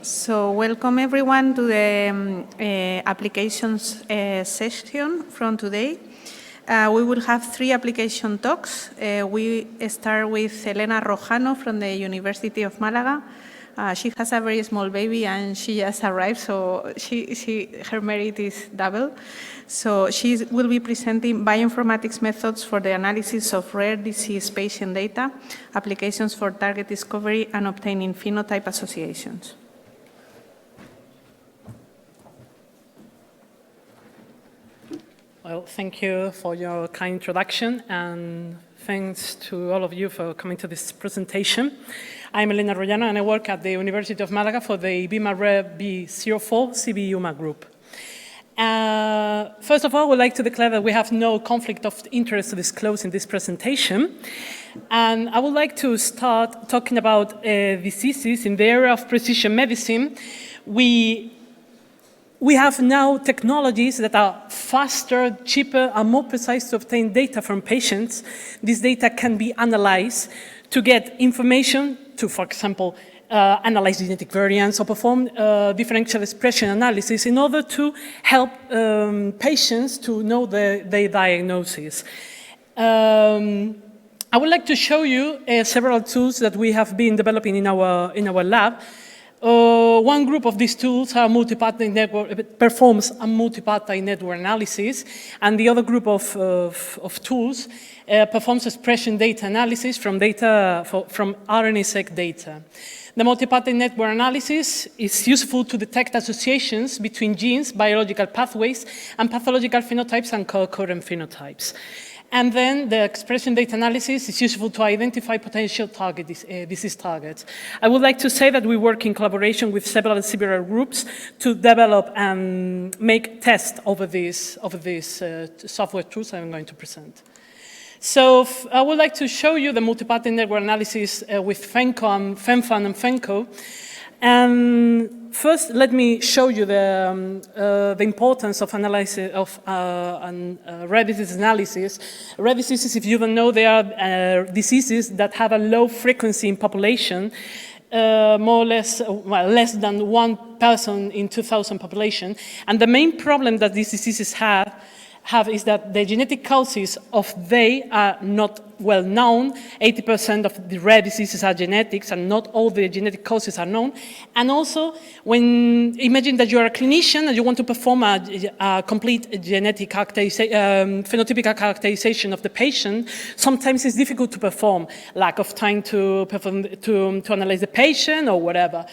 So welcome everyone to the applications session from today. We will have 3 application talks. We start with Elena Rojano from the University of Malaga. She has a very small baby and she just arrived, so her merit is double. So she will be presenting bioinformatics methods for the analysis of rare disease patient data, applications for target discovery and obtaining phenotype associations. Well, thank you for your kind introduction, and thanks to all of you for coming to this presentation. I'm Elena Rojano, and I work at the University of Malaga for the BIMA Rare B04 CB-UMA group. First of all, I would like to declare that we have no conflict of interest to disclose in this presentation. And I would like to start talking about diseases in the area of precision medicine. We have now technologies that are faster, cheaper, and more precise to obtain data from patients. This data can be analyzed to get information to, for example, analyze genetic variants or perform differential expression analysis in order to help patients to know their diagnosis. I would like to show you several tools that we have been developing in our lab. One group of these tools are performs a multipartite network analysis, and the other group of tools performs expression data analysis from RNA-seq data. The multipartite network analysis is useful to detect associations between genes, biological pathways, and pathological phenotypes and co-occurrent phenotypes. And then the expression data analysis is useful to identify potential disease targets. I would like to say that we work in collaboration with several groups to develop and make tests over these software tools I'm going to present. So I would like to show you the multipartite network analysis with FENFAN and FENCO. And first, let me show you the importance of analysis of rare disease analysis. Rare diseases, if you don't know, they are diseases that have a low frequency in population, more or less, well, less than 1 person in 2,000 population. And the main problem that these diseases have is that the genetic causes of they are not well known. 80% of the rare diseases are genetics, and not all the genetic causes are known. And also, imagine that you are a clinician and you want to perform a complete genetic phenotypic characterization of the patient. Sometimes it's difficult to perform, lack of time to analyze the patient or whatever.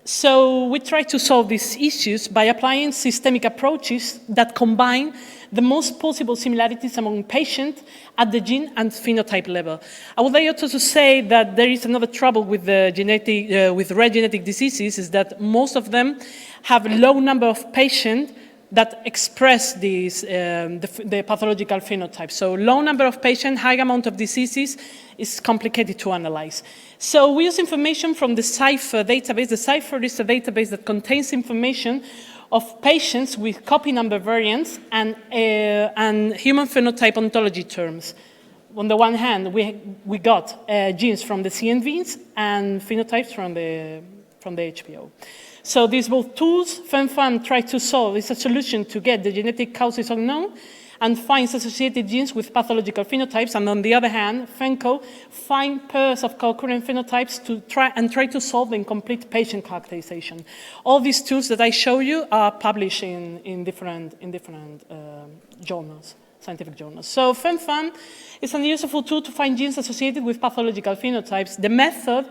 So we try to solve these issues by applying systemic approaches that combine the most possible similarities among patients at the gene and phenotype level. I would like also to say that there is another trouble with with rare genetic diseases, is that most of them have a low number of patients that express the pathological phenotype. So low number of patients, high amount of diseases is complicated to analyze. So we use information from the CIPHER database. The CIPHER is a database that contains information of patients with copy number variants and human phenotype ontology terms. On the one hand, we got genes from the CNVs and phenotypes from the HPO. So these both tools, FENFAN try to solve, is a solution to get the genetic causes unknown and finds associated genes with pathological phenotypes, and on the other hand, FENCO find pairs of co-occurrent phenotypes to try to solve the incomplete patient characterization. All these tools that I show you are published in different journals, scientific journals. So FENFAN is a useful tool to find genes associated with pathological phenotypes. The method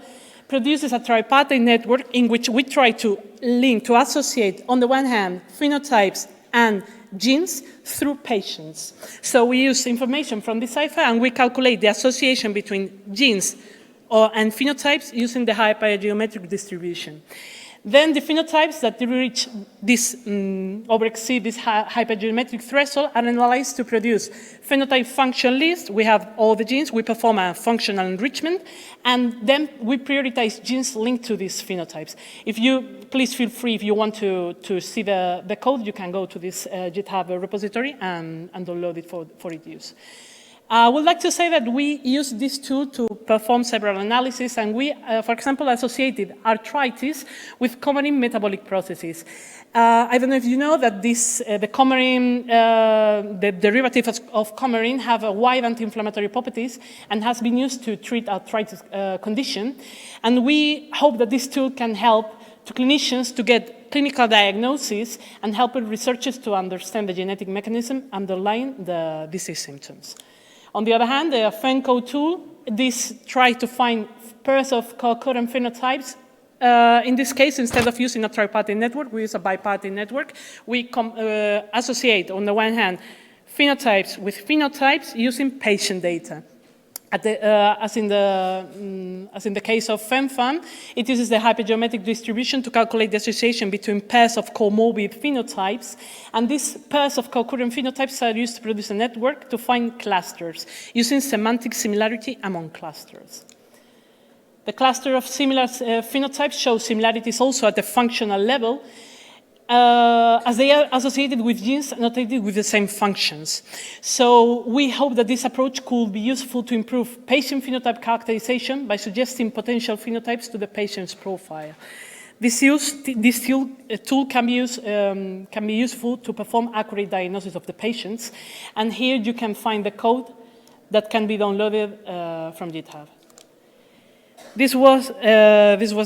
produces a tripartite network in which we try to associate, on the one hand, phenotypes and genes through patients. So we use information from the CIPHER and we calculate the association between genes and phenotypes using the hypergeometric distribution. Then the phenotypes that reach this, overexceed this hypergeometric threshold are analyzed to produce phenotype function list. We have all the genes, we perform a functional enrichment, and then we prioritize genes linked to these phenotypes. Please feel free, if you want to see the code, you can go to this GitHub repository and download it for its use. I would like to say that we use this tool to perform several analyses, and we, for example, associated arthritis with coumarin metabolic processes. I don't know if you know that the coumarin, the derivatives of coumarin have a wide anti-inflammatory properties and has been used to treat arthritis condition. And we hope that this tool can help to clinicians to get clinical diagnosis and help researchers to understand the genetic mechanism underlying the disease symptoms. On the other hand, the FENCO tool, this tries to find pairs of co-occurrent phenotypes. In this case, instead of using a tripartite network, we use a bipartite network. We associate, on the one hand, phenotypes with phenotypes using patient data. As in the case of FEMFAM, it uses the hypergeometric distribution to calculate the association between pairs of comorbid phenotypes, and these pairs of co-occurrent phenotypes are used to produce a network to find clusters, using semantic similarity among clusters. The cluster of similar phenotypes shows similarities also at the functional level, as they are associated with genes annotated with the same functions. So we hope that this approach could be useful to improve patient phenotype characterization by suggesting potential phenotypes to the patient's profile. This tool can be useful to perform accurate diagnosis of the patients, and here you can find the code that can be downloaded from GitHub. This was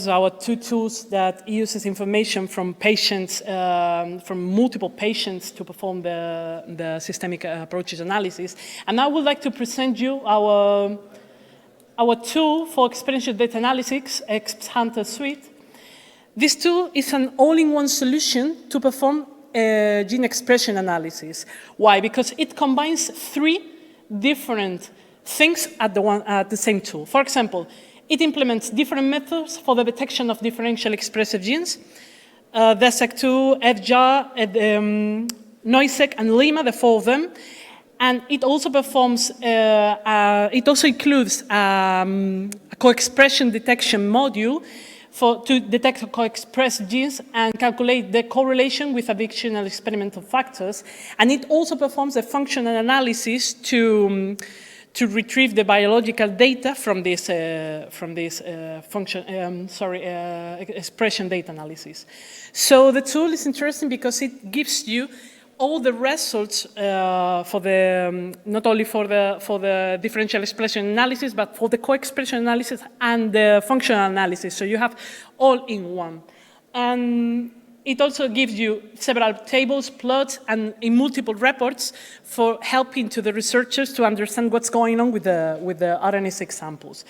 our two tools that uses information from patients, from multiple patients to perform the systemic approaches analysis. And I would like to present you our tool for experiential data analysis, X-Hunter Suite. This tool is an all-in-one solution to perform gene expression analysis. Why? Because it combines three different things at the same tool. For example, it implements different methods for the detection of differential expressive genes. DESEC2, FJAR, NOISEC, and LIMA, the four of them. And it also performs, it also includes a co-expression detection module to detect co-expressed genes and calculate the correlation with additional experimental factors. And it also performs a functional analysis to retrieve the biological data from this expression data analysis. So the tool is interesting because it gives you all the results for the not only for the differential expression analysis, but for the co-expression analysis and the functional analysis. So you have all in one. And it also gives you several tables, plots, and in multiple reports for helping to the researchers to understand what's going on with the RNA-seq samples.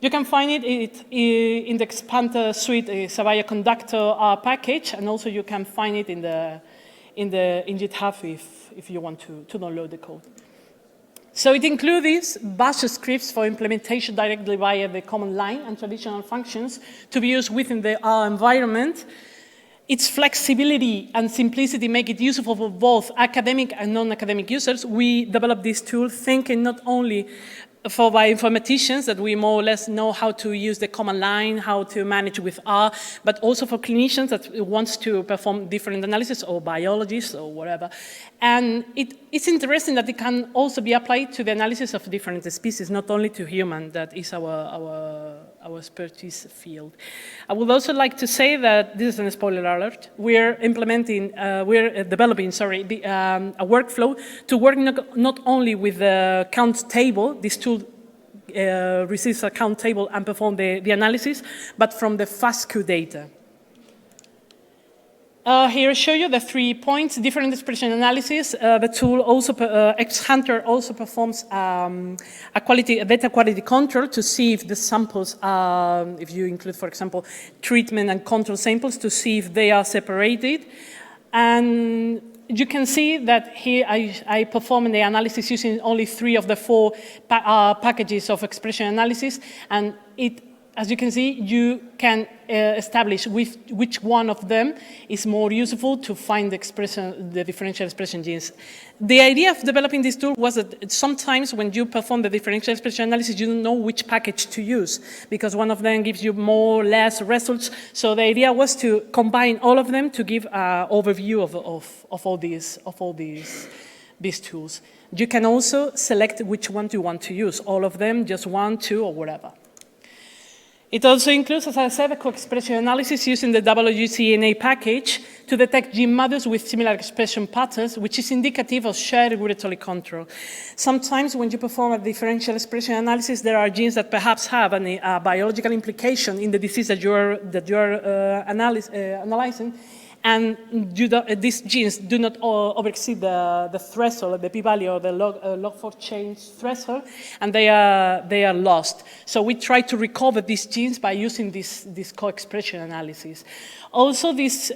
You can find it in the X-Hunter Suite, it's a bioconductor package, and also you can find it in GitHub if you want to download the code. So it includes bash scripts for implementation directly via the command line and traditional functions to be used within the R environment. Its flexibility and simplicity make it useful for both academic and non-academic users. We developed this tool thinking not only for bioinformaticians that we more or less know how to use the command line, how to manage with R, but also for clinicians that wants to perform different analysis, or biologists or whatever. And it's interesting that it can also be applied to the analysis of different species, not only to human, that is our expertise field. I would also like to say that this is a spoiler alert. We're developing, a workflow to work not only with the count table. This tool receives a count table and perform the analysis, but from the FASTQ data. Here I show you the 3 points, different expression analysis. The tool also, X-Hunter also performs a data quality control to see if the samples, if you include, for example, treatment and control samples, to see if they are separated. And you can see that here I perform the analysis using only 3 of the 4 packages of expression analysis, and as you can see, you can establish which one of them is more useful to find the differential expression genes. The idea of developing this tool was that sometimes when you perform the differential expression analysis, you don't know which package to use, because one of them gives you more or less results. So the idea was to combine all of them to give an overview of all these these tools. You can also select which one you want to use, all of them, just one, two, or whatever. It also includes, as I said, a co-expression analysis using the WGCNA package to detect gene models with similar expression patterns, which is indicative of shared regulatory control. Sometimes when you perform a differential expression analysis, there are genes that perhaps have a biological implication in the disease that you're analyzing, and these genes do not overexceed the threshold, the p-value, or the log4 change threshold, and they are lost. So we try to recover these genes by using this co-expression analysis. Also, this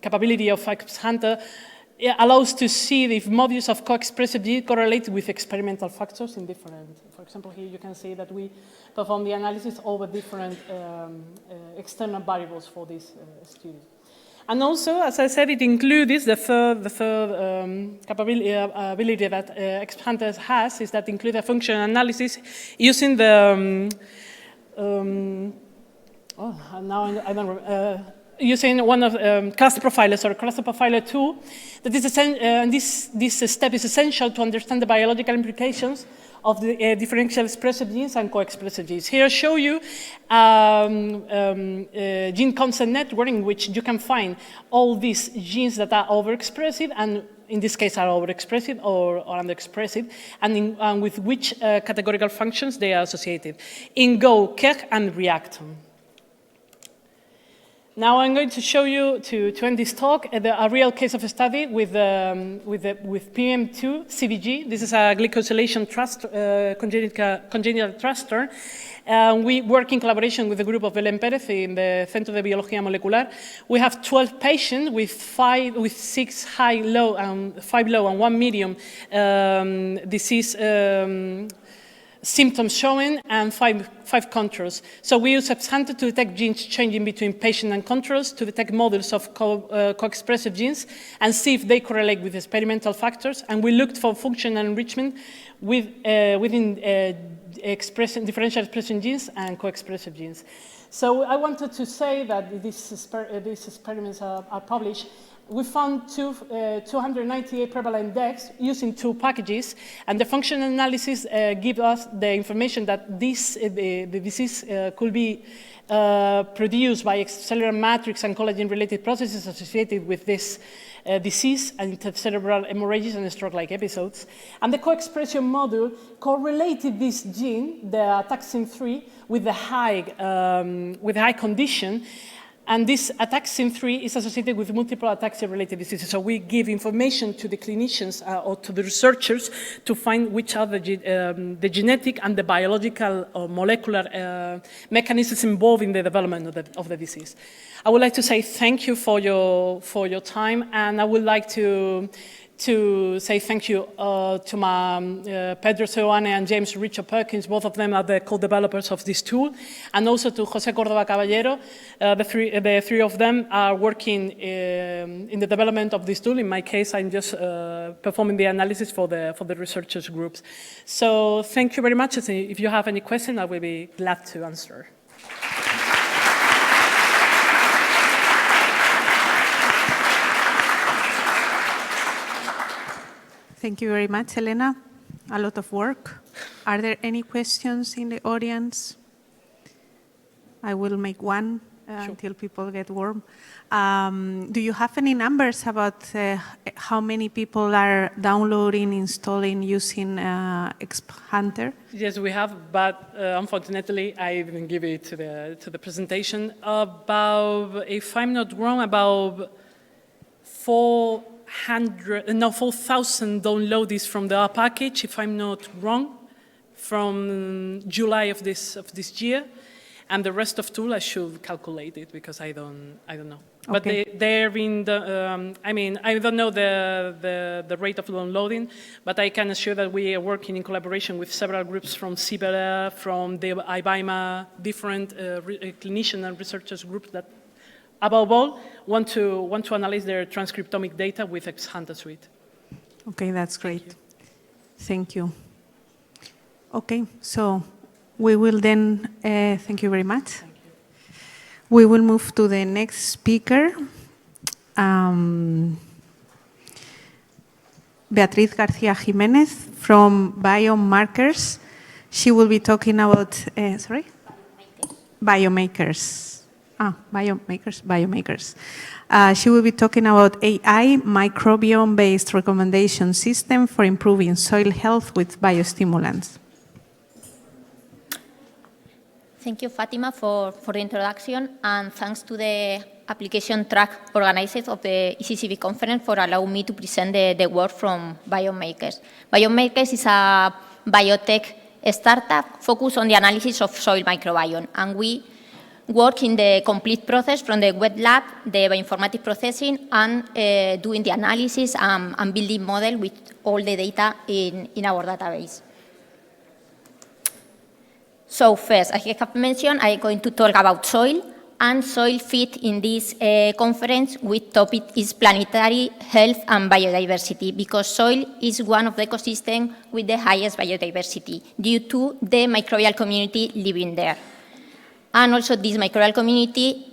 capability of Hunter allows to see if modules of co-expressive genes correlate with experimental factors in different. For example, here you can see that we perform the analysis over different external variables for this study. And also, as I said, it includes the third ability that Hunter has, is that include a functional analysis using the using one of cluster profilers or cluster profiler tool. That is this step is essential to understand the biological implications of the differential expressive genes and co-expressive genes. Here I show you gene concept network in which you can find all these genes that are overexpressive and in this case are overexpressive or underexpressive, and with which categorical functions they are associated in Go, KEGG, and Reactome. Now I'm going to show you, to end this talk, a real case of a study with PM2 CVG. This is a glycosylation congenital cluster. We work in collaboration with a group of Belén Pérez in the Centro de Biología Molecular. We have 12 patients with 6 high, low, 5 low, and 1 medium disease symptoms showing, and five controls. So we use Hunter to detect genes changing between patient and controls, to detect models of co-expressive genes, and see if they correlate with experimental factors. And we looked for functional enrichment within differential expression genes and co-expressive genes. So I wanted to say that these experiments are published. We found 298 prevalent decks using 2 packages, and the functional analysis gives us the information that the disease could be produced by extracellular matrix and collagen-related processes associated with this disease and intercerebral hemorrhages and stroke-like episodes. And the co-expression module correlated this gene, the ataxin-3, with the high condition. And this ataxin-3 is associated with multiple ataxia-related diseases. So we give information to the clinicians or to the researchers to find which are the genetic and the biological or molecular mechanisms involved in the development of the disease. I would like to say thank you for your time, and I would like to say thank you to my Pedro Seoane and James Richard Perkins. Both of them are the co-developers of this tool, and also to José Córdoba Caballero. The three of them are working in the development of this tool. In my case, I'm just performing the analysis for the researchers groups. So thank you very much. If you have any question, I will be glad to answer. Thank you very much, Elena. A lot of work. Are there any questions in the audience? I will make one until people get warm. Do you have any numbers about how many people are downloading, installing, using Hunter? Yes, we have, but unfortunately, I didn't give it to the presentation. About, if I'm not wrong, about 4,000 downloads from the package, if I'm not wrong, from July of this year, and the rest of tool I should calculate it because I don't know. Okay. But they're in the. I mean, I don't know the rate of downloading, but I can assure that we are working in collaboration with several groups from CBERA, from the IBIMA, different clinician and researchers groups that, above all, want to analyze their transcriptomic data with Hunter Suite. Okay, that's great. Thank you. Okay, so we will then, thank you very much. Thank you. We will move to the next speaker. Beatriz García Jiménez from Biomarkers. She will be talking about, biomakers. Biomakers. She will be talking about AI, microbiome-based recommendation system for improving soil health with biostimulants. Thank you, Fatima, for the introduction, and thanks to the application track organizers of the ECCB conference for allowing me to present the work from Biomakers. Biomakers is a biotech startup focused on the analysis of soil microbiome, and we work in the complete process from the wet lab, the bioinformatic processing, and doing the analysis and building model with all the data in our database. So first, as I have mentioned, I'm going to talk about soil, and soil fit in this conference with topic is planetary health and biodiversity, because soil is one of the ecosystems with the highest biodiversity due to the microbial community living there. And also this microbial community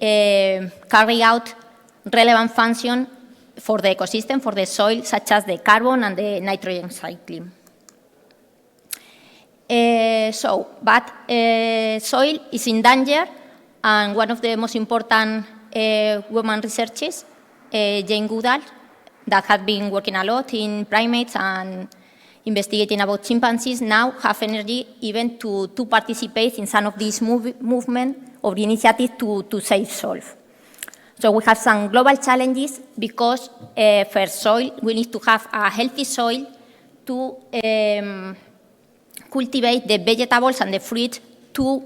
carry out relevant function for the ecosystem, for the soil, such as the carbon and the nitrogen cycling. Soil is in danger, and one of the most important women researchers, Jane Goodall, that has been working a lot in primates and investigating about chimpanzees, now have energy even to participate in some of these movement or the initiative to save soil. So we have some global challenges because first, soil, we need to have a healthy soil to cultivate the vegetables and the fruit to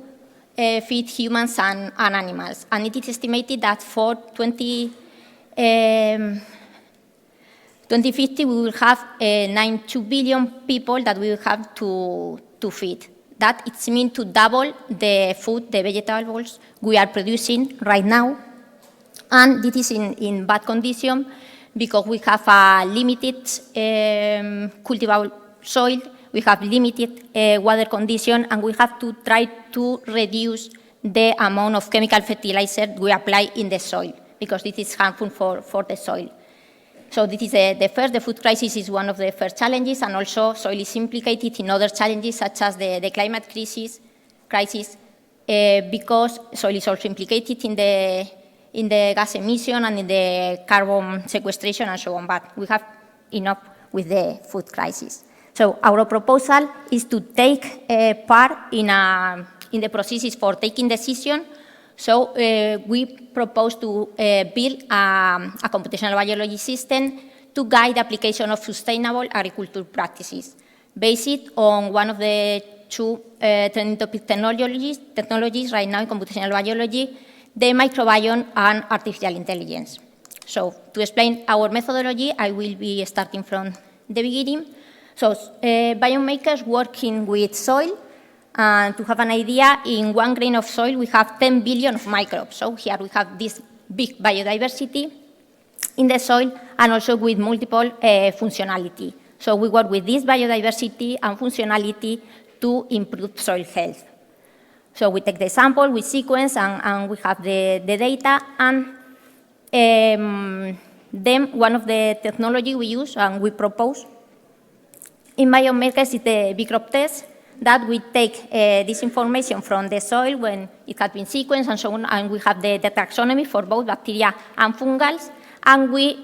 feed humans and animals. And it is estimated that for 2050, we will have 92 billion people that we will have to feed. That it means to double the food, the vegetables we are producing right now. And this is in bad condition because we have a limited cultivable soil, we have limited water condition, and we have to try to reduce the amount of chemical fertilizer we apply in the soil, because this is harmful for the soil. So this is the food crisis is one of the first challenges, and also soil is implicated in other challenges such as the climate crisis, because soil is also implicated in the gas emission and in the carbon sequestration and so on, but we have enough with the food crisis. So our proposal is to take part in the processes for taking decision. So we propose to build a computational biology system to guide the application of sustainable agriculture practices, based on one of the two trending topic technologies right now in computational biology, the microbiome and artificial intelligence. So to explain our methodology, I will be starting from the beginning. So biomakers working with soil, and to have an idea, in 1 grain of soil, we have 10 billion of microbes. So here we have this big biodiversity in the soil, and also with multiple functionality. So we work with this biodiversity and functionality to improve soil health. So we take the sample, we sequence, and we have the data, and then one of the technology we use and we propose in biomakers is the big crop test, that we take this information from the soil when it has been sequenced and so on, and we have the taxonomy for both bacteria and fungals, and we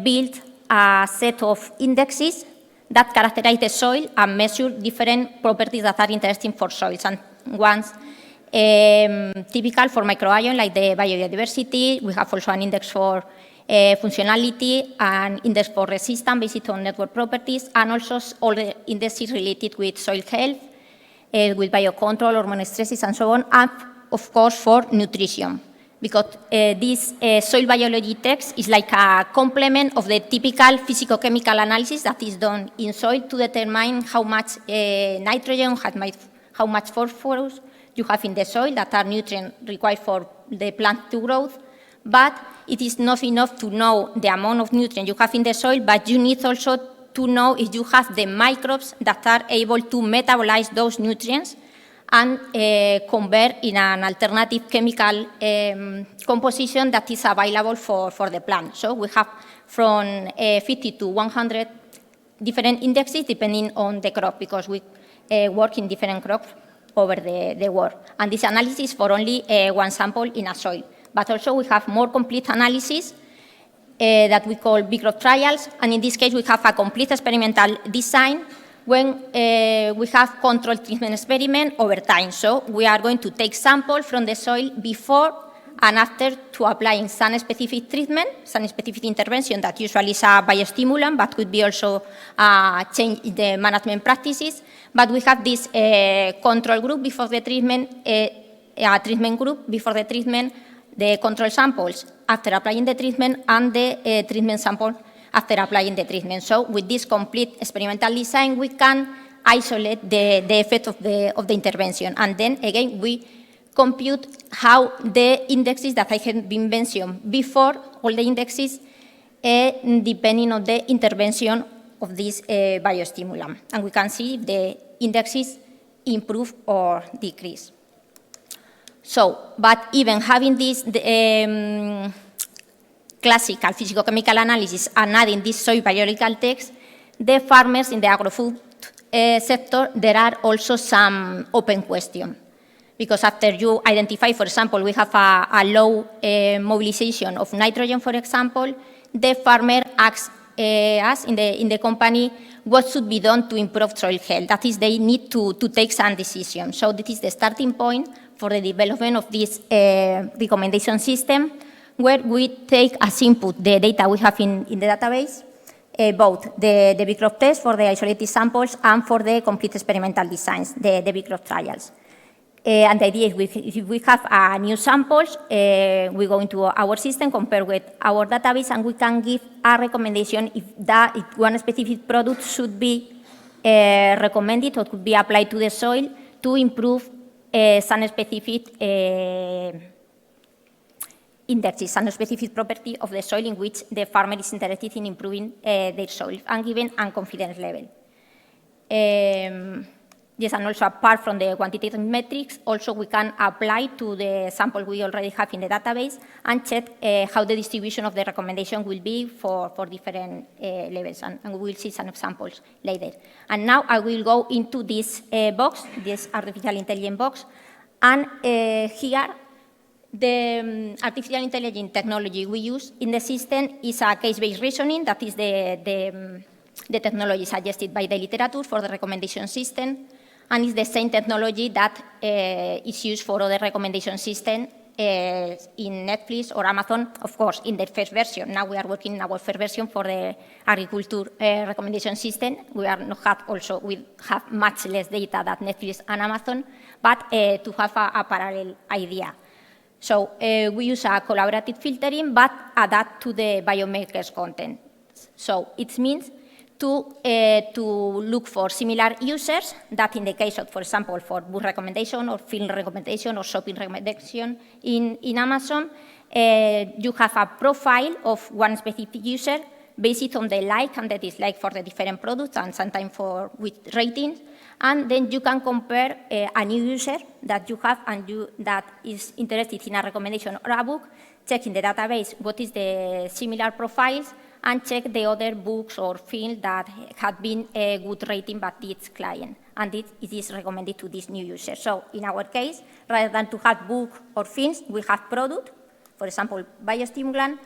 build a set of indexes that characterize the soil and measure different properties that are interesting for soils, and ones typical for microbiome, like the biodiversity. We have also an index for functionality, and index for resistance based on network properties, and also all the indexes related with soil health, with biocontrol, hormone stresses, and so on, and of course for nutrition, because this soil biology text is like a complement of the typical physicochemical analysis that is done in soil to determine how much nitrogen, how much phosphorus you have in the soil that are nutrients required for the plant to grow. But it is not enough to know the amount of nutrients you have in the soil, but you need also to know if you have the microbes that are able to metabolize those nutrients and convert in an alternative chemical composition that is available for the plant. So we have from 50 to 100 different indexes depending on the crop, because we work in different crops over the world. And this analysis for only one sample in a soil. But also we have more complete analysis that we call big crop trials. And in this case, we have a complete experimental design when we have controlled treatment experiment over time. So we are going to take samples from the soil before and after to applying some specific treatment, some specific intervention that usually is a biostimulant, but could be also a change in the management practices. But we have this control group before the treatment, a treatment group before the treatment, the control samples after applying the treatment, and the treatment sample after applying the treatment. So with this complete experimental design, we can isolate the effect of the intervention. And then again, we compute how the indexes that I have been mentioned before, all the indexes, depending on the intervention of this biostimulant. And we can see if the indexes improve or decrease. So, but even having this classical physicochemical analysis and adding this soil biological text, the farmers in the agro-food sector, there are also some open questions. Because after you identify, for example, we have a low mobilization of nitrogen, for example, the farmer asks us in the company what should be done to improve soil health. That is, they need to take some decisions. So this is the starting point for the development of this recommendation system, where we take as input the data we have in the database, both the big crop test for the isolated samples and for the complete experimental designs, the big crop trials. And the idea is if we have new samples, we go into our system, compare with our database, and we can give a recommendation if one specific product should be recommended or could be applied to the soil to improve some specific indexes, some specific property of the soil in which the farmer is interested in improving their soil, and given a confidence level. Yes, and also apart from the quantitative metrics, also we can apply to the sample we already have in the database and check how the distribution of the recommendation will be for different levels, and we will see some examples later. And now I will go into this box, this artificial intelligence box, and here the artificial intelligence technology we use in the system is a case-based reasoning. That is the technology suggested by the literature for the recommendation system, and it's the same technology that is used for other recommendation systems in Netflix or Amazon, of course, in the first version. Now we are working in our first version for the agriculture recommendation system. We have much less data than Netflix and Amazon, but to have a parallel idea. So we use a collaborative filtering, but adapt to the biomarkers content. So it means to look for similar users that in the case of, for example, for book recommendation or film recommendation or shopping recommendation in Amazon, you have a profile of one specific user based on the like and the dislike for the different products and sometimes with ratings. And then you can compare a new user that you have and that is interested in a recommendation or a book, check in the database what is the similar profiles, and check the other books or films that had been a good rating by this client, and it is recommended to this new user. So in our case, rather than to have book or films, we have product, for example, biostimulant,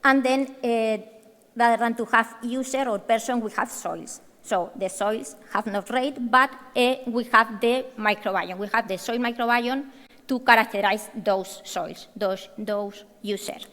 and then rather than to have user or person, we have soils. So the soils have not rate, but we have the microbiome. We have the soil microbiome to characterize those soils, those users.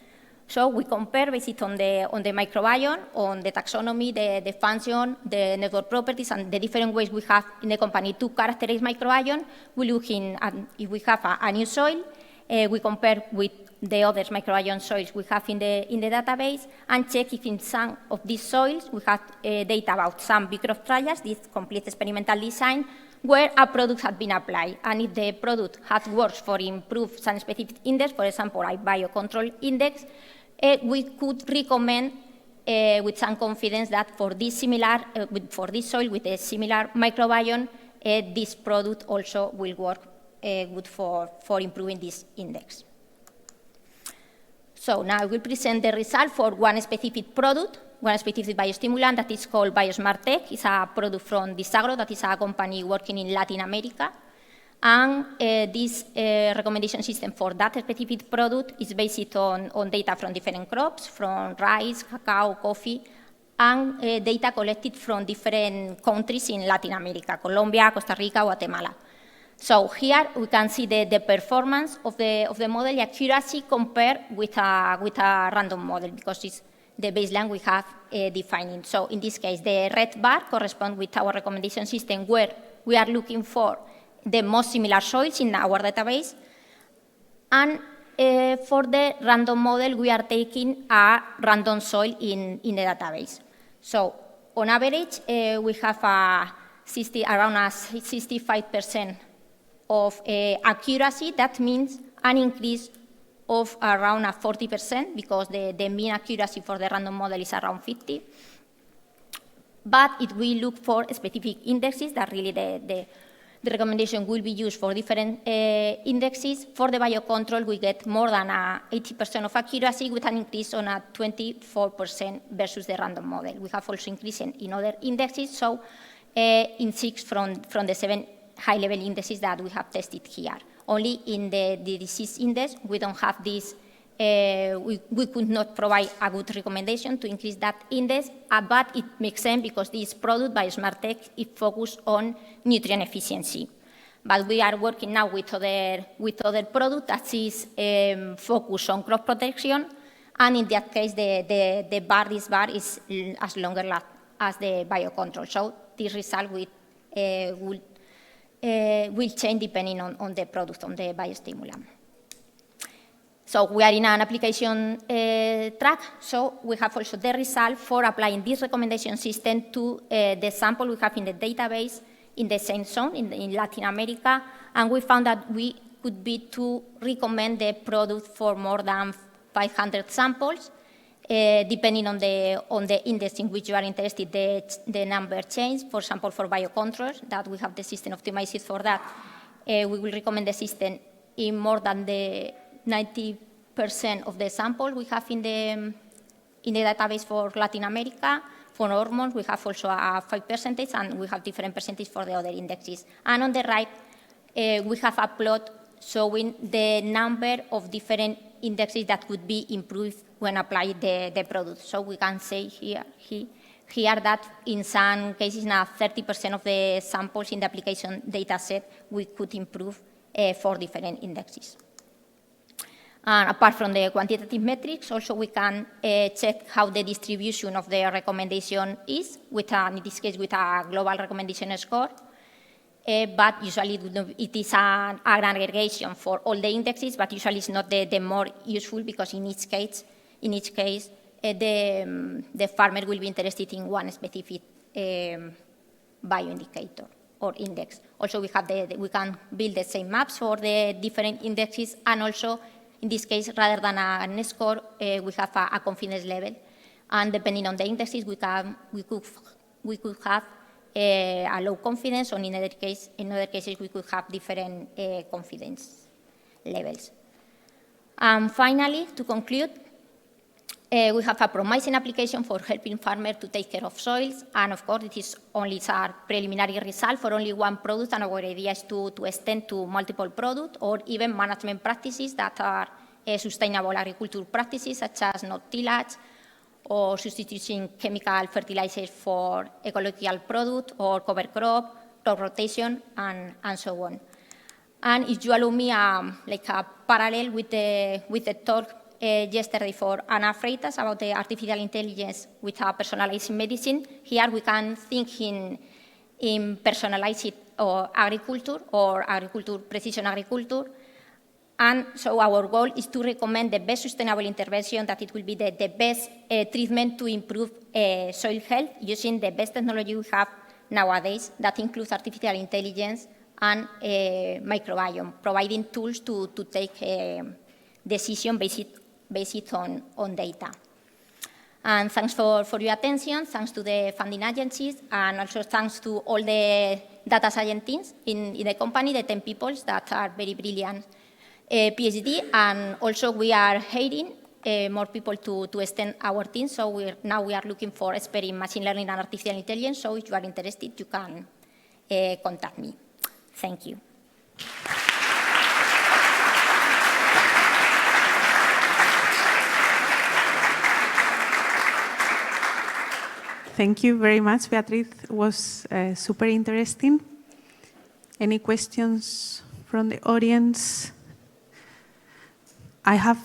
So we compare based on the microbiome, on the taxonomy, the function, the network properties, and the different ways we have in the company to characterize microbiome. We look if we have a new soil, we compare with the other microbiome soils we have in the database, and check if in some of these soils we have data about some big crop trials, this complete experimental design, where a product had been applied. And if the product has worked for improve some specific index, for example, a biocontrol index, we could recommend with some confidence that for this soil with a similar microbiome, this product also will work good for improving this index. So now I will present the result for one specific product one specific biostimulant that is called BioSmartTech. It's a product from Disagro, that is a company working in Latin America. And this recommendation system for that specific product is based on data from different crops, from rice, cacao, coffee, and data collected from different countries in Latin America, Colombia, Costa Rica, Guatemala. So here we can see the performance of the model, the accuracy compared with a random model, because it's the baseline we have defining. So in this case, the red bar corresponds with our recommendation system, where we are looking for the most similar soils in our database. And for the random model, we are taking a random soil in the database. So on average, we have around a 65% of accuracy. That means an increase of around a 40%, because the mean accuracy for the random model is around 50. But if we look for specific indexes, that really the recommendation will be used for different indexes. For the biocontrol, we get more than 80% of accuracy, with an increase on a 24% versus the random model. We have also increased in other indexes, so in 6 from the 7 high-level indexes that we have tested here. Only in the disease index, we don't have this. We could not provide a good recommendation to increase that index, but it makes sense because this product, BioSmartTech, is focused on nutrient efficiency. But we are working now with other products that is focused on crop protection, and in that case, this bar is as longer as the biocontrol. So this result will change depending on the product, on the biostimulant. So we are in an application track, so we have also the result for applying this recommendation system to the sample we have in the database in the same zone, in Latin America, and we found that we could be to recommend the product for more than 500 samples, depending on the index in which you are interested, the number change. For example, for biocontrols, that we have the system optimized for that, we will recommend the system in more than the 90% of the sample we have in the database for Latin America. For hormones, we have also a 5%, and we have different percentage for the other indexes. And on the right, we have a plot showing the number of different indexes that could be improved when applied the product. So we can say here that in some cases, now 30% of the samples in the application data set, we could improve for different indexes. And apart from the quantitative metrics, also we can check how the distribution of the recommendation is, in this case with a global recommendation score. But usually it is an aggregation for all the indexes, but usually it's not the more useful, because in each case, the farmer will be interested in one specific bioindicator or index. Also, we can build the same maps for the different indexes, and also in this case, rather than a score, we have a confidence level, and depending on the indexes, we could have a low confidence, or in other cases, we could have different confidence levels. Finally, to conclude, we have a promising application for helping farmers to take care of soils, and of course, it is only a preliminary result for only one product, and our idea is to extend to multiple products, or even management practices that are sustainable agriculture practices, such as no tillage, or substituting chemical fertilizers for ecological product, or cover crop rotation, and so on. And if you allow me like a parallel with the talk yesterday for Anna Freitas about the artificial intelligence with personalized medicine, here we can think in personalized agriculture, or precision agriculture. And so our goal is to recommend the best sustainable intervention, that it will be the best treatment to improve soil health using the best technology we have nowadays. That includes artificial intelligence and microbiome, providing tools to take decisions based on data. And thanks for your attention, thanks to the funding agencies, and also thanks to all the data scientists in the company, the 10 people that are very brilliant PhD, and also we are hiring more people to extend our team. So now we are looking for experts in machine learning and artificial intelligence. So if you are interested, you can contact me. Thank you. Thank you very much, Beatriz. It was super interesting. Any questions from the audience? I have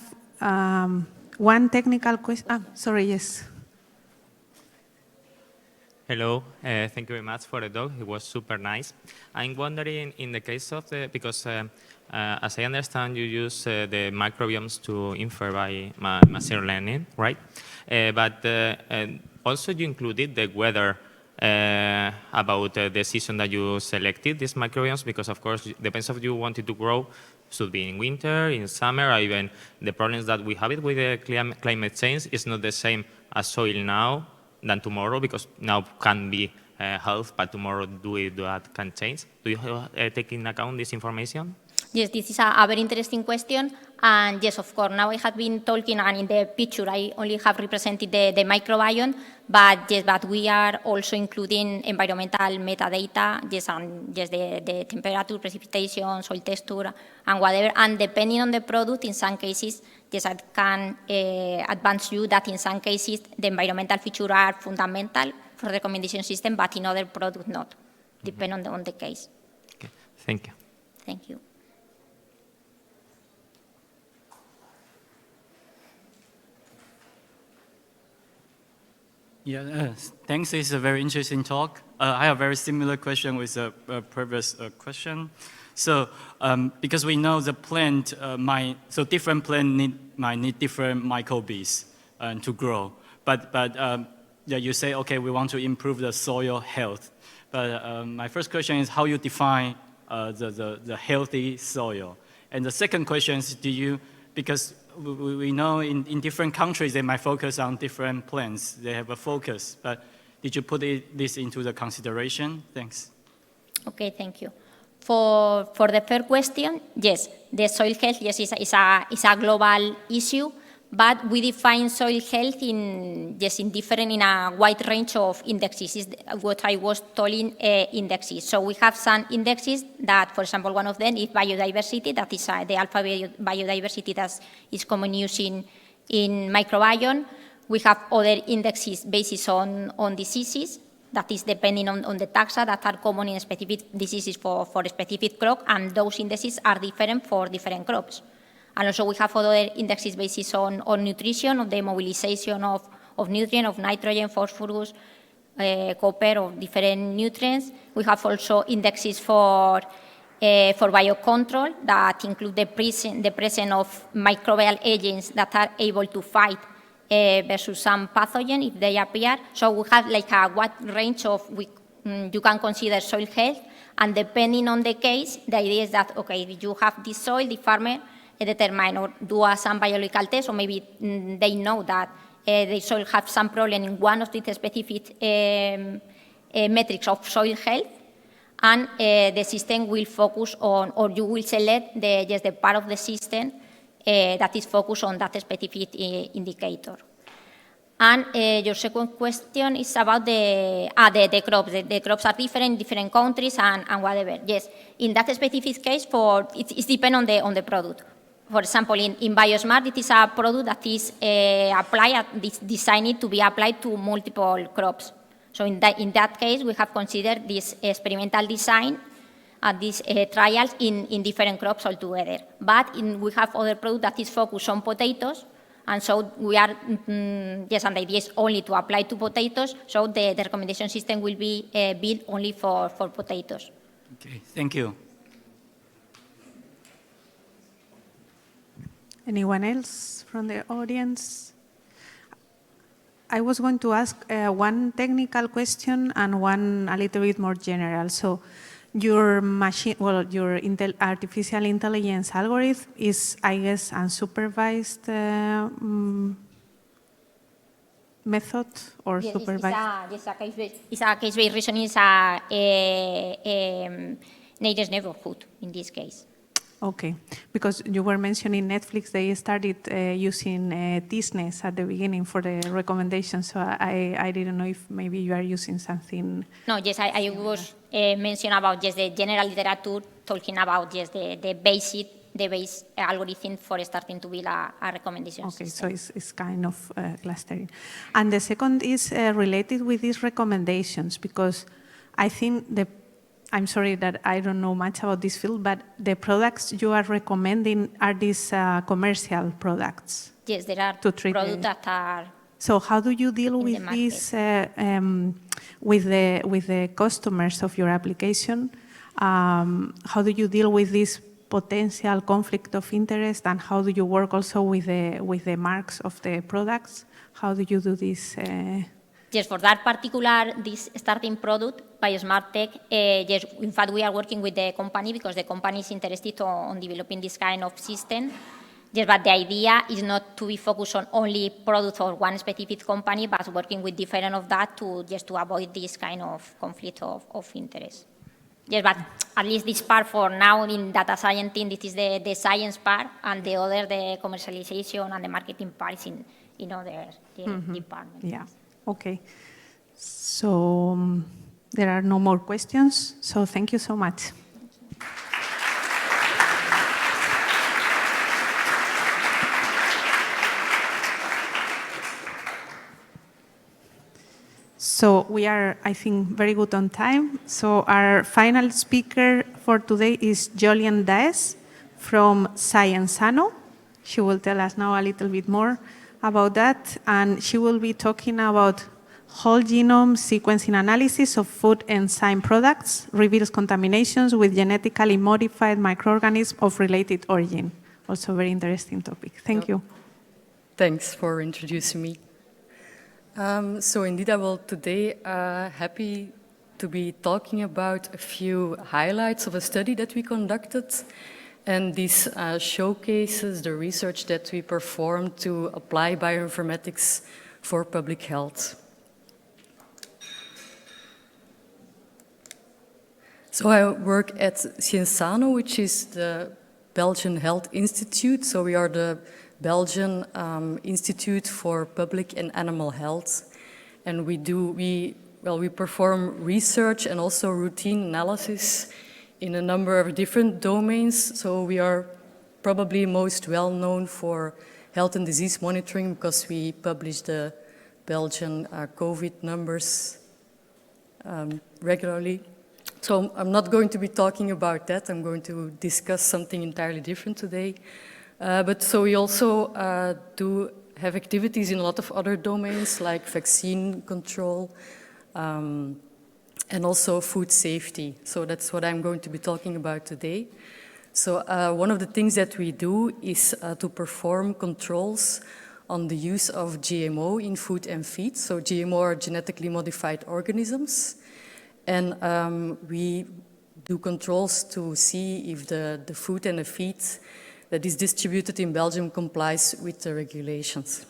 one technical question. Sorry, yes. Hello, thank you very much for the talk. It was super nice. I'm wondering, in the case of because as I understand, you use the microbiomes to infer by machine learning, right? But also you included the weather about the season that you selected, these microbiomes, because of course, it depends if you wanted to grow, should be in winter, in summer, or even the problems that we have it with the climate change is not the same as soil now than tomorrow, because now can be health, but tomorrow that can change. Do you take into account this information? Yes, this is a very interesting question. And yes, of course, now I have been talking, and in the picture I only have represented the microbiome, but yes, but we are also including environmental metadata, yes, and yes, the temperature, precipitation, soil texture, and whatever. And depending on the product, in some cases, yes, I can advance you that in some cases the environmental features are fundamental for the recommendation system, but in other products not, depending on the case. Okay, thank you. Thank you. Yeah, thanks. It's a very interesting talk. I have a very similar question with a previous question. So, because we know the plant different plant might need different microbes to grow. But yeah, you say, okay, we want to improve the soil health. But my first question is how you define the healthy soil. And the second question is, because we know in different countries, they might focus on different plants. They have a focus, but did you put this into the consideration? Thanks. Okay, thank you. For the first question, yes, the soil health, yes, is a global issue, but we define soil health in a wide range of indexes. Is what I was telling indexes. So we have some indexes that, for example, one of them is biodiversity. That is the alpha biodiversity that is common use in microbiome. We have other indexes based on diseases. That is depending on the taxa that are common in specific diseases for specific crop, and those indices are different for different crops. And also we have other indexes based on nutrition, of the mobilization of nutrients, of nitrogen, phosphorus, copper, or different nutrients. We have also indexes for biocontrol that include the presence of microbial agents that are able to fight versus some pathogen if they appear. So we have like a wide range of, you can consider soil health, and depending on the case, the idea is that, okay, if you have this soil, the farmer determine or do some biological test, or maybe they know that the soil have some problem in one of the specific metrics of soil health, and the system will focus on, or you will select the part of the system that is focused on that specific indicator. And your second question is about the crops. The crops are different in different countries and whatever. Yes, in that specific case, it depends on the product. For example, in BioSmart, it is a product that is designed to be applied to multiple crops. So in that case, we have considered this experimental design and these trials in different crops altogether. But we have other product that is focused on potatoes, and so we are, and the idea is only to apply to potatoes, so the recommendation system will be built only for potatoes. Okay, thank you. Anyone else from the audience? I was going to ask one technical question and one a little bit more general. So your artificial intelligence algorithm is, I guess, unsupervised method or yes, supervised? It's a case-based reasoning. It's a nearest neighborhood in this case. Okay, because you were mentioning Netflix, they started using Disney's at the beginning for the recommendations, so I didn't know if maybe you are using something. No, yes, I was mentioning about just the general literature, talking about just the base algorithm for starting to build a recommendation Okay, system. so it's kind of clustering. And the second is related with these recommendations, because I think I'm sorry that I don't know much about this field, but the products you are recommending are these commercial products? Yes, there are To treat products the- that are. So how do you deal In the with market. this, with the customers of your application? How do you deal with this potential conflict of interest, and how do you work also with the marks of the products? How do you do this? Yes, for that this starting product by SmartTech, yes, in fact, we are working with the company because the company is interested on developing this kind of system. Yes, but the idea is not to be focused on only products of one specific company, but working with different of that to avoid this kind of conflict of interest. Yes, but at least this part for now in data science team, this is the science part, and the other, the commercialization and the marketing part is in other departments. Yeah, okay. So there are no more questions, so thank you so much. So we are, I think, very good on time. So our final speaker for today is Jolien Daes from Sciensano. She will tell us now a little bit more about that, and she will be talking about whole genome sequencing analysis of food enzyme products, reveals contaminations with genetically modified microorganisms of related origin. Also a very interesting topic. Thank you. Thanks for introducing me. So indeed, I will today happy to be talking about a few highlights of a study that we conducted. And this showcases the research that we performed to apply bioinformatics for public health. So I work at Sciensano, which is the Belgian Health Institute. So we are the Belgian Institute for Public and Animal Health. And we perform research and also routine analysis in a number of different domains. So we are probably most well known for health and disease monitoring because we publish the Belgian COVID numbers regularly. So I'm not going to be talking about that. I'm going to discuss something entirely different today. But so we also do have activities in a lot of other domains like vaccine control and also food safety. So that's what I'm going to be talking about today. So one of the things that we do is to perform controls on the use of GMO in food and feed. So GMO are genetically modified organisms. And we do controls to see if the food and the feed that is distributed in Belgium complies with the regulations.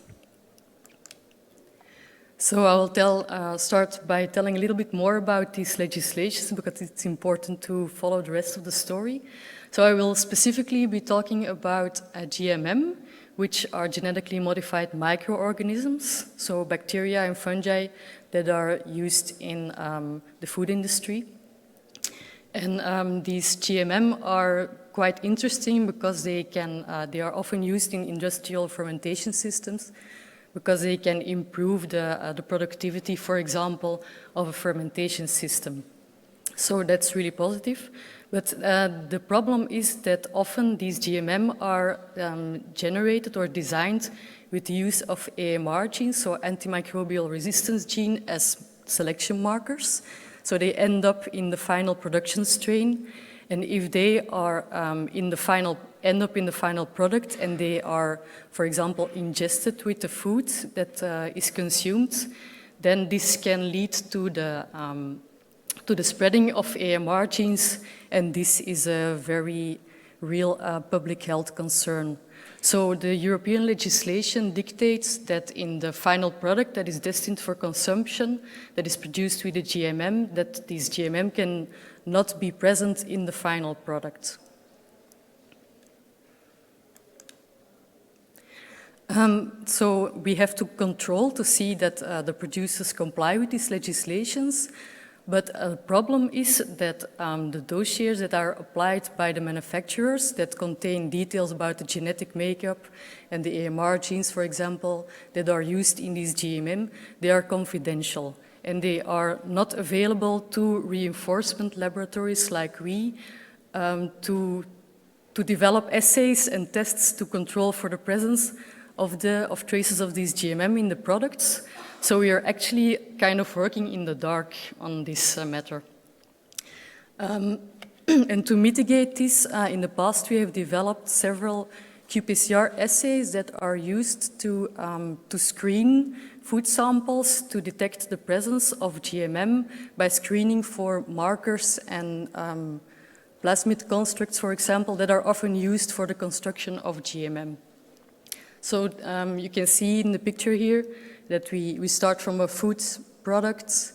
So I will start by telling a little bit more about these legislations because it's important to follow the rest of the story. So I will specifically be talking about GMM, which are genetically modified microorganisms, so bacteria and fungi that are used in the food industry. And these GMM are quite interesting because they are often used in industrial fermentation systems because they can improve the productivity, for example, of a fermentation system. So that's really positive. But the problem is that often these GMM are generated or designed with the use of AMR genes, so antimicrobial resistance gene, as selection markers. So they end up in the final production strain. And if they are end up in the final product and they are, for example, ingested with the food that is consumed, then this can lead to the spreading of AMR genes, and this is a very real public health concern. So the European legislation dictates that in the final product that is destined for consumption, that is produced with a GMM, that this GMM can not be present in the final product. So we have to control to see that the producers comply with these legislations. But the problem is that the dossiers that are applied by the manufacturers that contain details about the genetic makeup and the AMR genes, for example, that are used in these GMM, they are confidential. And they are not available to reinforcement laboratories like we to develop assays and tests to control for the presence of traces of these GMM in the products. So we are actually kind of working in the dark on this matter. And to mitigate this, in the past we have developed several qPCR assays that are used to screen food samples to detect the presence of GMM by screening for markers and plasmid constructs, for example, that are often used for the construction of GMM. So you can see in the picture here that we start from a food product,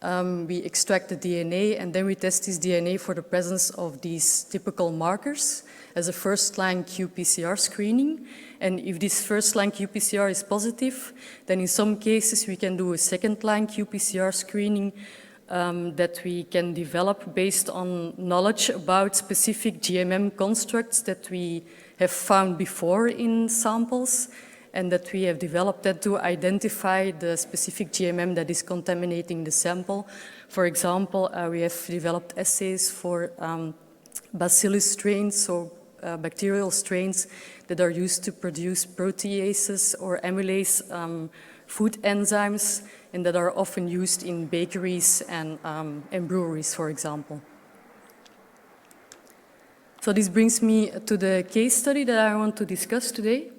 we extract the DNA, and then we test this DNA for the presence of these typical markers as a first-line qPCR screening. And if this first-line qPCR is positive, then in some cases we can do a second-line qPCR screening that we can develop based on knowledge about specific GMM constructs that we have found before in samples and that we have developed that to identify the specific GMM that is contaminating the sample. For example, we have developed assays for bacillus strains, so bacterial strains that are used to produce proteases or amylase food enzymes and that are often used in bakeries and breweries, for example. So this brings me to the case study that I want to discuss today.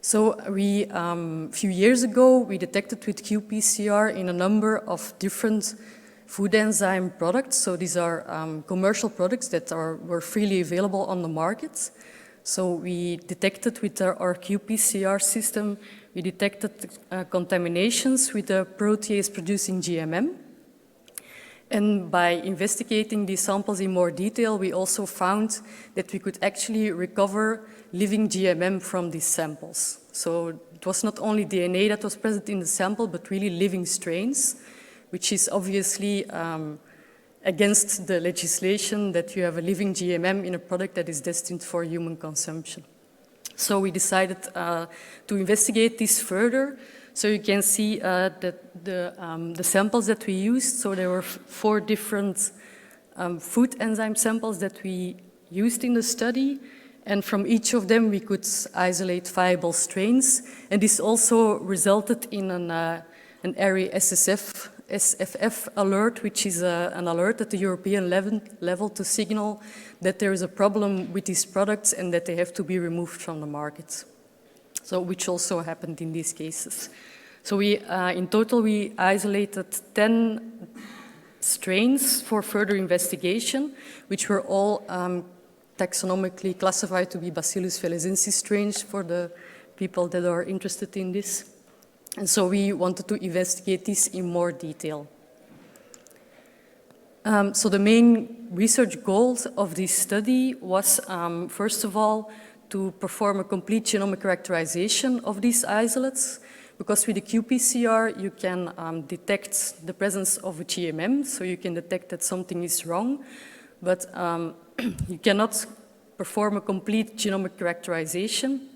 So a few years ago, we detected with qPCR in a number of different food enzyme products. So these are commercial products that were freely available on the market. So we detected with our qPCR system, we detected contaminations with the protease producing GMM. And by investigating these samples in more detail, we also found that we could actually recover living GMM from these samples. So it was not only DNA that was present in the sample, but really living strains, which is obviously against the legislation that you have a living GMM in a product that is destined for human consumption. So we decided to investigate this further. So you can see that the samples that we used, so there were 4 different food enzyme samples that we used in the study. And from each of them, we could isolate viable strains. And this also resulted in an area SFF alert, which is an alert at the European level to signal that there is a problem with these products and that they have to be removed from the market. So, which also happened in these cases. So in total, we isolated 10 strains for further investigation, which were all taxonomically classified to be Bacillus felesensis strains for the people that are interested in this. And so we wanted to investigate this in more detail. So the main research goals of this study was, first of all, to perform a complete genomic characterization of these isolates, because with the qPCR you can detect the presence of a GMM, so you can detect that something is wrong, but you cannot perform a complete genomic characterization.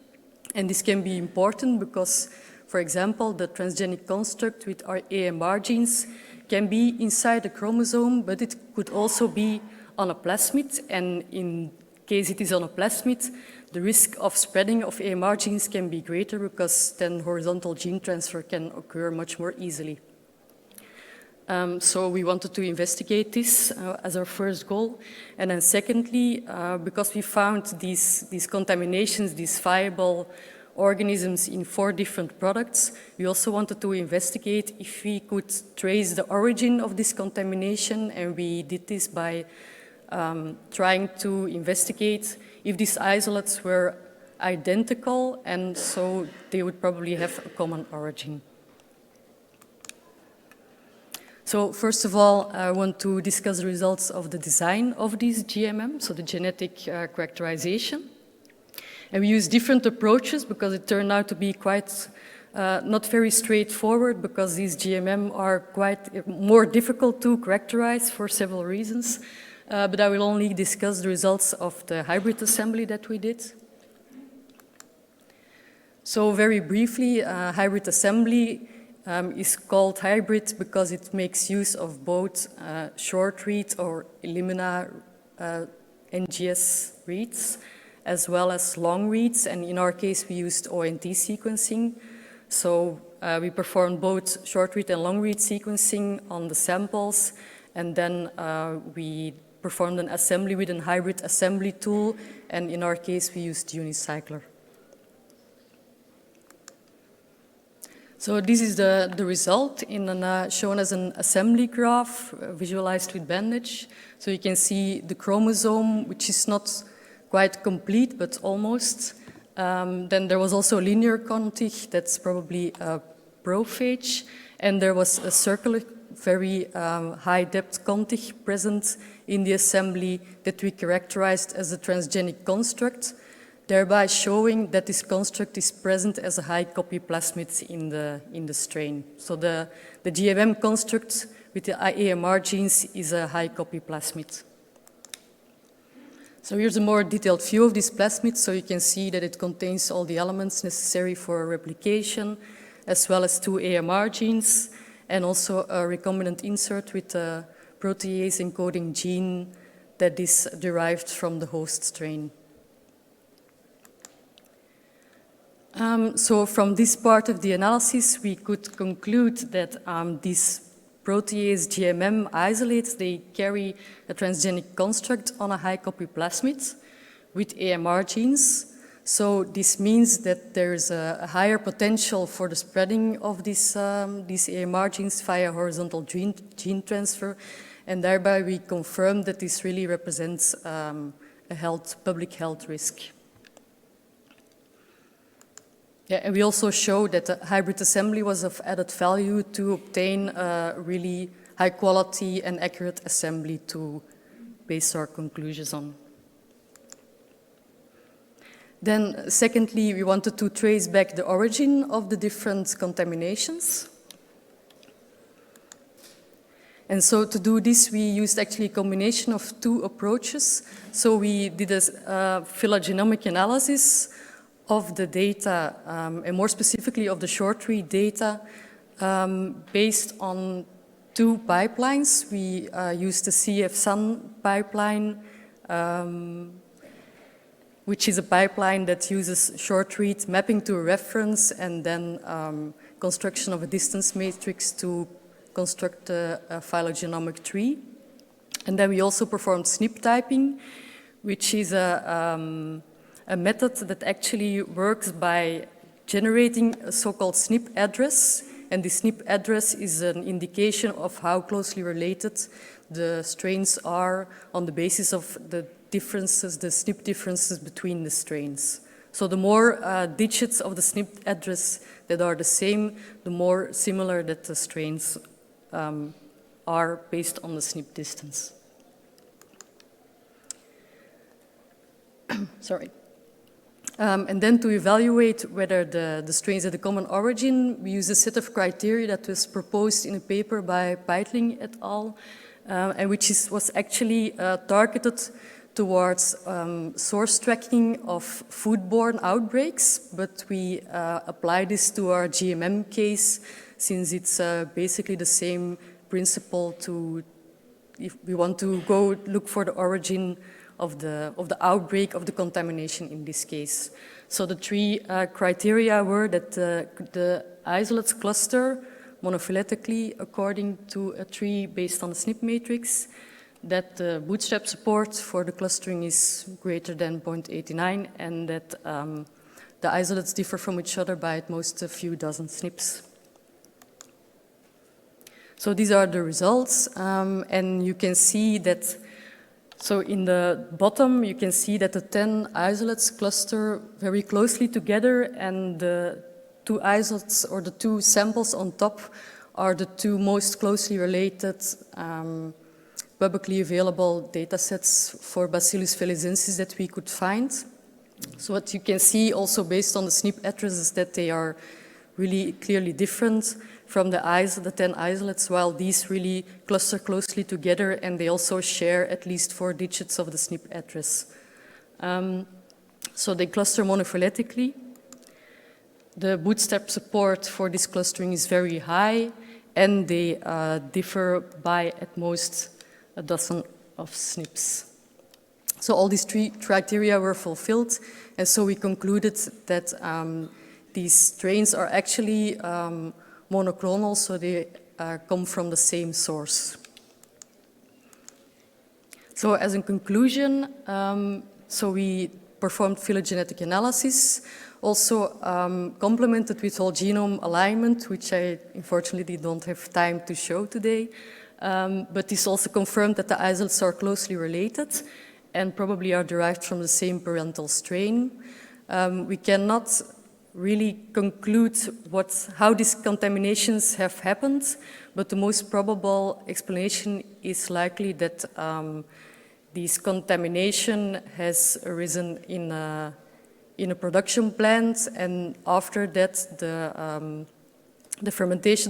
And this can be important because, for example, the transgenic construct with our AMR genes can be inside a chromosome, but it could also be on a plasmid, and in case it is on a plasmid, the risk of spreading of AMR genes can be greater because then horizontal gene transfer can occur much more easily. So we wanted to investigate this as our first goal. And then secondly, because we found these contaminations, these viable organisms in 4 different products, we also wanted to investigate if we could trace the origin of this contamination, and we did this by trying to investigate if these isolates were identical, and so they would probably have a common origin. So first of all, I want to discuss the results of the design of these GMM, so the genetic characterization. And we use different approaches because it turned out to be quite not very straightforward, because these GMM are quite more difficult to characterize for several reasons. But I will only discuss the results of the hybrid assembly that we did. So very briefly, hybrid assembly is called hybrid because it makes use of both short read or Illumina NGS reads, as well as long reads. And in our case, we used ONT sequencing. So we performed both short read and long read sequencing on the samples, and then we performed an assembly with a hybrid assembly tool, and in our case, we used Unicycler. So this is the result shown as an assembly graph visualized with bandage. So you can see the chromosome, which is not quite complete, but almost. Then there was also linear contig, that's probably a prophage, and there was a circular, very high depth contig present in the assembly that we characterized as a transgenic construct, thereby showing that this construct is present as a high copy plasmid in the strain. So the GMM construct with the AMR genes is a high copy plasmid. So here's a more detailed view of this plasmid, so you can see that it contains all the elements necessary for replication, as well as 2 AMR genes, and also a recombinant insert with a protease encoding gene that is derived from the host strain. So from this part of the analysis, we could conclude that these protease GMM isolates, they carry a transgenic construct on a high copy plasmid with AMR genes. So this means that there's a higher potential for the spreading of these AMR genes via horizontal gene transfer, and thereby we confirm that this really represents a public health risk. Yeah, and we also show that the hybrid assembly was of added value to obtain a really high quality and accurate assembly to base our conclusions on. Then secondly, we wanted to trace back the origin of the different contaminations. And so to do this, we used actually a combination of 2 approaches. So we did a phylogenomic analysis of the data, and more specifically of the short read data, based on 2 pipelines. We used the CF-SUN pipeline, which is a pipeline that uses short read mapping to a reference and then construction of a distance matrix to construct a phylogenomic tree. And then we also performed SNP typing, which is a method that actually works by generating a so-called SNP address, and the SNP address is an indication of how closely related the strains are on the basis of the differences, the SNP differences between the strains. So the more digits of the SNP address that are the same, the more similar that the strains are based on the SNP distance. Sorry. And then to evaluate whether the strains had a common origin, we use a set of criteria that was proposed in a paper by Peitling et al., and which was actually targeted towards source tracking of foodborne outbreaks, but we apply this to our GMM case since it's basically the same principle if we want to go look for the origin of the outbreak of the contamination in this case. So the 3 criteria were that the isolates cluster monophyletically according to a tree based on a SNP matrix, that the bootstrap support for the clustering is greater than 0.89, and that the isolates differ from each other by at most a few dozen SNPs. So these are the results, and you can see that. So in the bottom, you can see that the 10 isolates cluster very closely together, and the 2 isolates or the 2 samples on top are the 2 most closely related publicly available data sets for Bacillus felicensis that we could find. So what you can see also based on the SNP address is that they are really clearly different from the 10 isolates, while these really cluster closely together and they also share at least 4 digits of the SNP address. So they cluster monophyletically. The bootstrap support for this clustering is very high, and they differ by at most a dozen of SNPs. So all these 3 criteria were fulfilled, and so we concluded that these strains are actually monoclonal, so they come from the same source. So as a conclusion, so we performed phylogenetic analysis, also complemented with whole genome alignment, which I unfortunately don't have time to show today. But this also confirmed that the isolates are closely related and probably are derived from the same parental strain. We cannot really conclude how these contaminations have happened, but the most probable explanation is likely that this contamination has arisen in a production plant, and after that the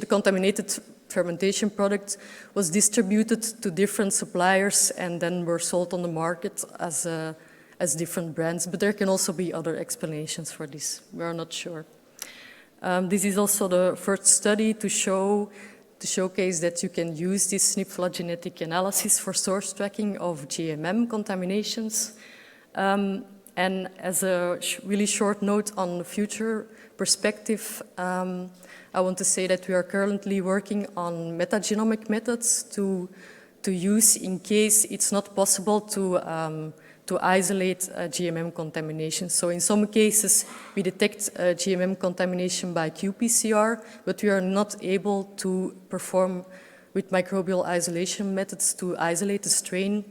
contaminated fermentation product was distributed to different suppliers and then were sold on the market as different brands. But there can also be other explanations for this. We are not sure. This is also the first study to showcase that you can use this SNP phylogenetic analysis for source tracking of GMM contaminations. And as a really short note on the future perspective, I want to say that we are currently working on metagenomic methods to use in case it's not possible to isolate GMM contamination. So in some cases, we detect GMM contamination by qPCR, but we are not able to perform with microbial isolation methods to isolate the strain.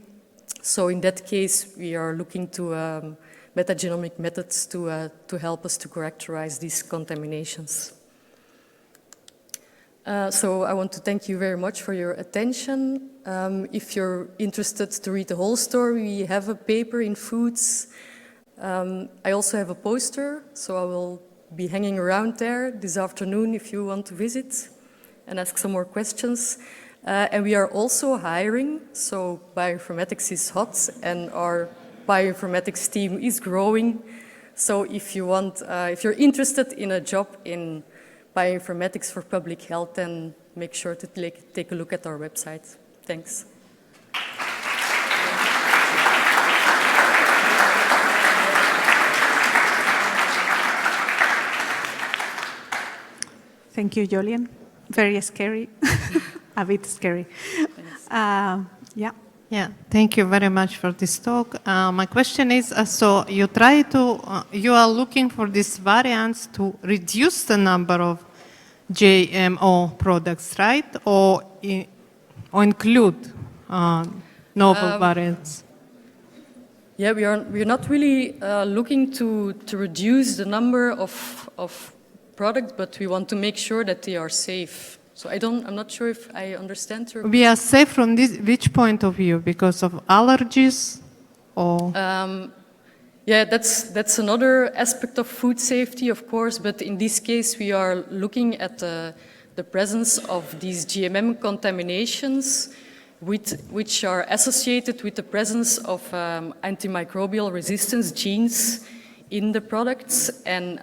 So in that case, we are looking to metagenomic methods to help us to characterize these contaminations. So I want to thank you very much for your attention. If you're interested to read the whole story, we have a paper in Foods. I also have a poster, so I will be hanging around there this afternoon if you want to visit and ask some more questions. And we are also hiring, so bioinformatics is hot and our bioinformatics team is growing. So if you're interested in a job in bioinformatics for public health, then make sure to take a look at our website. Thanks. Thank you, Jolien. Very scary, a bit scary. Yeah. Yeah, thank you very much for this talk. My question is, so you are looking for these variants to reduce the number of GMO products, right? Or include novel variants? Yeah, we're not really looking to reduce the number of products, but we want to make sure that they are safe. So I'm not sure if I understand your question. We are safe from which point of view? Because of allergies or? Yeah, that's another aspect of food safety, of course, but in this case we are looking at the presence of these GMM contaminations which are associated with the presence of antimicrobial resistance genes in the products, and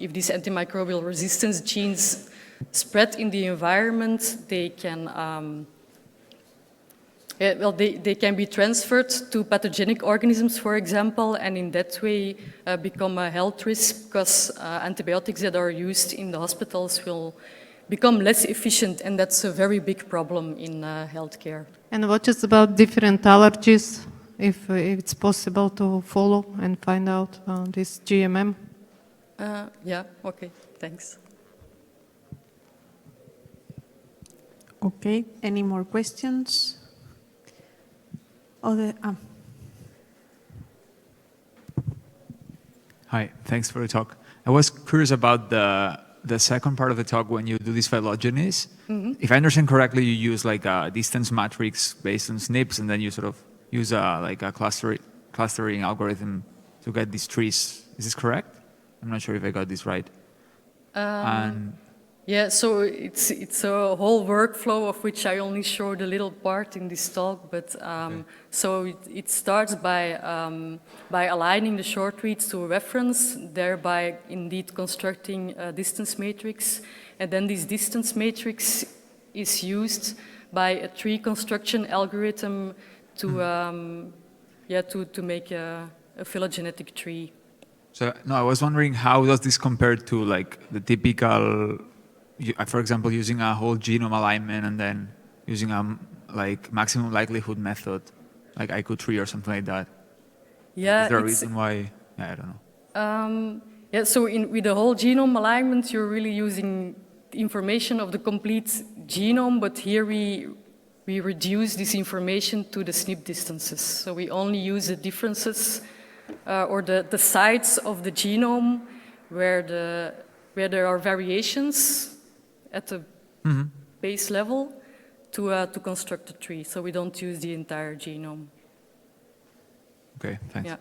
if these antimicrobial resistance genes spread in the environment, they can they can be transferred to pathogenic organisms, for example, and in that way become a health risk because antibiotics that are used in the hospitals will become less efficient, and that's a very big problem in healthcare. And what is about different allergies, if it's possible to follow and find out this GMM? Yeah, okay, thanks. Okay, any more questions? Hi, thanks for the talk. I was curious about the second part of the talk when you do these phylogenies. Mm-hmm. If I understand correctly, you use like a distance matrix based on SNPs, and then you sort of use like a clustering algorithm to get these trees. Is this correct? I'm not sure if I got this right. And Yeah, so it's a whole workflow of which I only showed a little part in this talk, but so it starts by aligning the short reads to a reference, thereby indeed constructing a distance matrix, and then this distance matrix is used by a tree construction algorithm to to make a phylogenetic tree. so, no, I was wondering how does this compare to like the typical, for example, using a whole genome alignment and then using a like maximum likelihood method, like IQ3 or something like that? Yeah, Is there a reason why? Yeah, I don't know. Yeah, so with the whole genome alignment, you're really using the information of the complete genome, but here we reduce this information to the SNP distances. So we only use the differences or the sites of the genome where there are variations at the base level to construct a tree. So we don't use the entire genome. Okay, thanks. Yeah.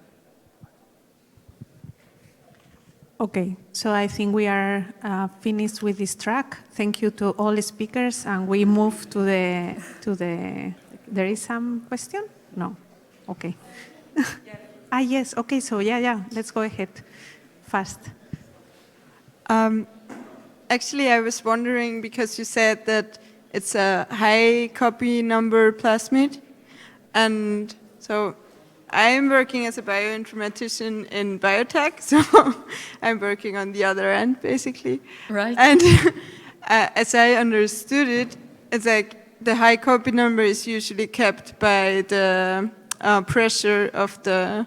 Okay, so I think we are finished with this track. Thank you to all the speakers, and we move to the. There is some question? No. Okay. Yes. Okay. So yeah. Let's go ahead. Fast. Actually, I was wondering because you said that it's a high copy number plasmid, and so I'm working as a bioinformatician in biotech, so I'm working on the other end, basically. Right. And as I understood it, it's like the high copy number is usually kept by the pressure of the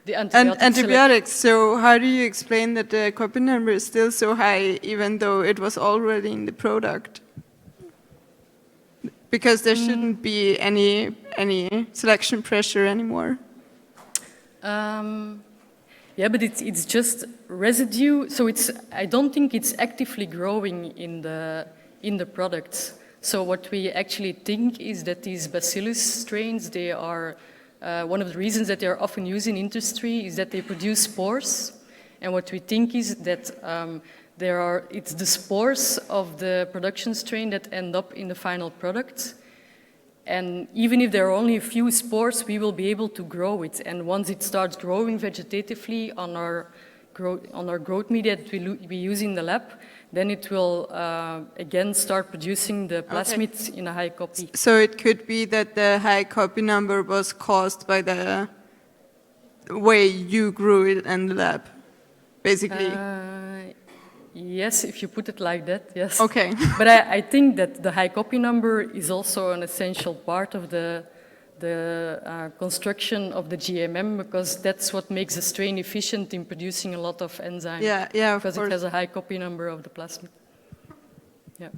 antibiotics. So how do you explain that the copy number is still so high, even though it was already in the product? Because there shouldn't be any selection pressure anymore. Yeah, but it's just residue. So I don't think it's actively growing in the products. So what we actually think is that these bacillus strains, they are one of the reasons that they are often used in industry is that they produce spores. And what we think is that it's the spores of the production strain that end up in the final product. And even if there are only a few spores, we will be able to grow it. And once it starts growing vegetatively on our growth media that we use in the lab, then it will again start producing the plasmids in a high copy. So it could be that the high copy number was caused by the way you grew it in the lab, basically. Yes, if you put it like that, yes. Okay. But I think that the high copy number is also an essential part of the construction of the GMM, because that's what makes the strain efficient in producing a lot of enzyme. Yeah, of because course. it has a high copy number of the plasmid. Yeah.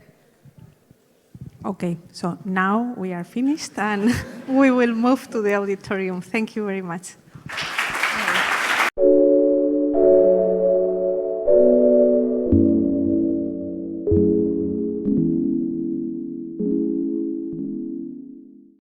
Okay, so now we are finished, and we will move to the auditorium. Thank you very much.